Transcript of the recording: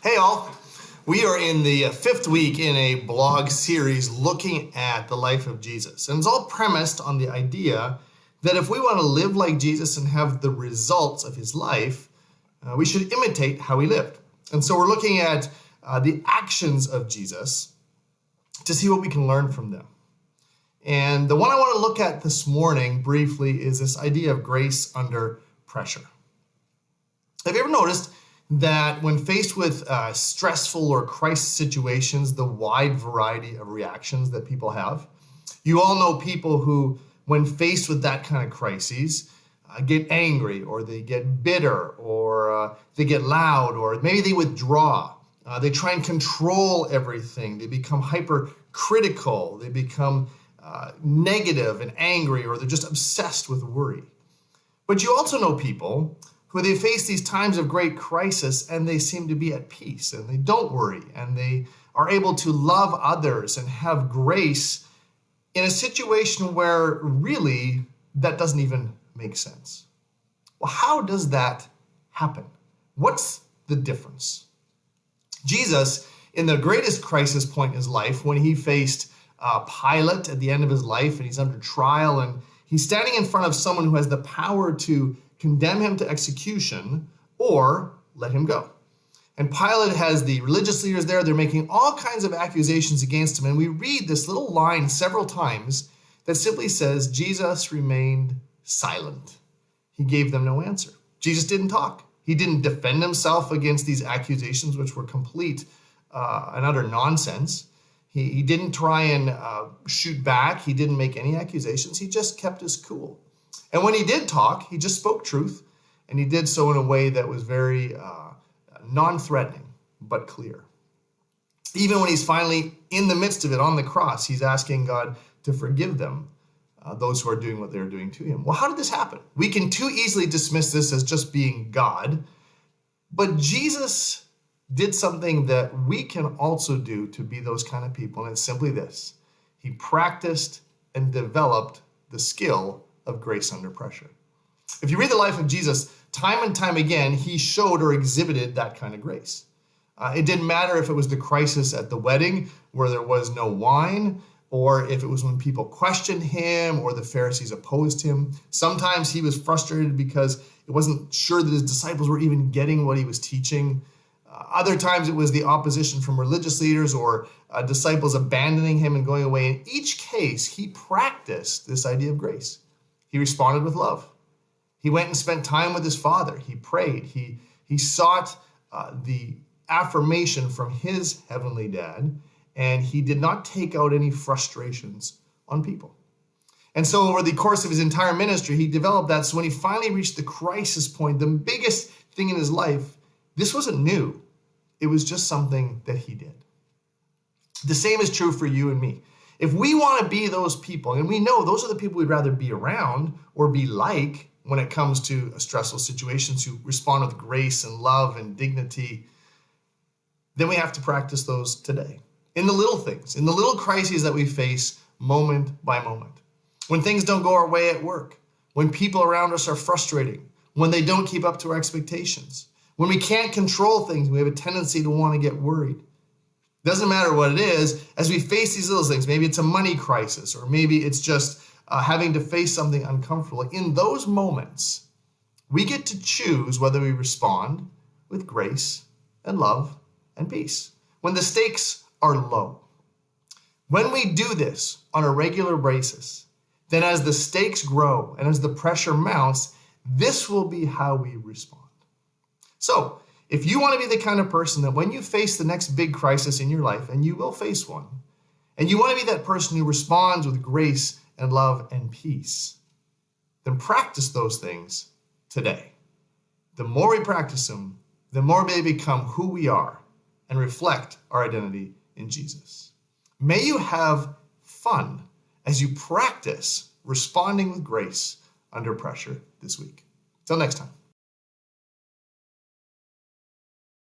Hey all, we are in the fifth week in a blog series looking at the life of Jesus. And it's all premised on the idea that if we want to live like Jesus and have the results of his life, we should imitate how he lived. And so we're looking at the actions of Jesus to see what we can learn from them. And the one I want to look at this morning briefly is this idea of grace under pressure. Have you ever noticed that when faced with stressful or crisis situations, the wide variety of reactions that people have? You all know people who, when faced with that kind of crises, get angry, or they get bitter, or they get loud, or maybe they withdraw. They try and control everything. They become hypercritical. They become negative and angry, or they're just obsessed with worry. But you also know people who they face these times of great crisis and they seem to be at peace and they don't worry and they are able to love others and have grace in a situation where really that doesn't even make sense. Well, how does that happen? What's the difference? Jesus, in the greatest crisis point in his life, when he faced Pilate at the end of his life and he's under trial and he's standing in front of someone who has the power to condemn him to execution or let him go. And Pilate has the religious leaders there. They're making all kinds of accusations against him. And we read this little line several times that simply says, Jesus remained silent. He gave them no answer. Jesus didn't talk. He didn't defend himself against these accusations, which were complete and utter nonsense. He didn't try and shoot back. He didn't make any accusations. He just kept his cool. And when he did talk, he just spoke truth, and he did so in a way that was very non-threatening, but clear. Even when he's finally in the midst of it on the cross, he's asking God to forgive them, those who are doing what they're doing to him. Well, how did this happen? We can too easily dismiss this as just being God, but Jesus did something that we can also do to be those kind of people, and it's simply this. He practiced and developed the skill of grace under pressure. If you read the life of Jesus, time and time again, he showed or exhibited that kind of grace. It didn't matter if it was the crisis at the wedding where there was no wine, or if it was when people questioned him or the Pharisees opposed him. Sometimes he was frustrated because it wasn't sure that his disciples were even getting what he was teaching. Other times it was the opposition from religious leaders or disciples abandoning him and going away. In each case, he practiced this idea of grace. He responded with love. He went and spent time with his Father. He prayed. He sought the affirmation from his heavenly dad, and he did not take out any frustrations on people. And so over the course of his entire ministry, he developed that. So when he finally reached the crisis point, the biggest thing in his life, this wasn't new. It was just something that he did. The same is true for you and me. If we want to be those people, and we know those are the people we'd rather be around or be like when it comes to stressful situations, who respond with grace and love and dignity, then we have to practice those today. In the little things, in the little crises that we face moment by moment. When things don't go our way at work, when people around us are frustrating, when they don't keep up to our expectations, when we can't control things, we have a tendency to want to get worried. Doesn't matter what it is, as we face these little things, maybe it's a money crisis, or maybe it's just having to face something uncomfortable. In those moments, we get to choose whether we respond with grace and love and peace. When the stakes are low. When we do this on a regular basis, then as the stakes grow and as the pressure mounts, this will be how we respond. So, if you want to be the kind of person that when you face the next big crisis in your life, and you will face one, and you want to be that person who responds with grace and love and peace, then practice those things today. The more we practice them, the more they become who we are and reflect our identity in Jesus. May you have fun as you practice responding with grace under pressure this week. Till next time.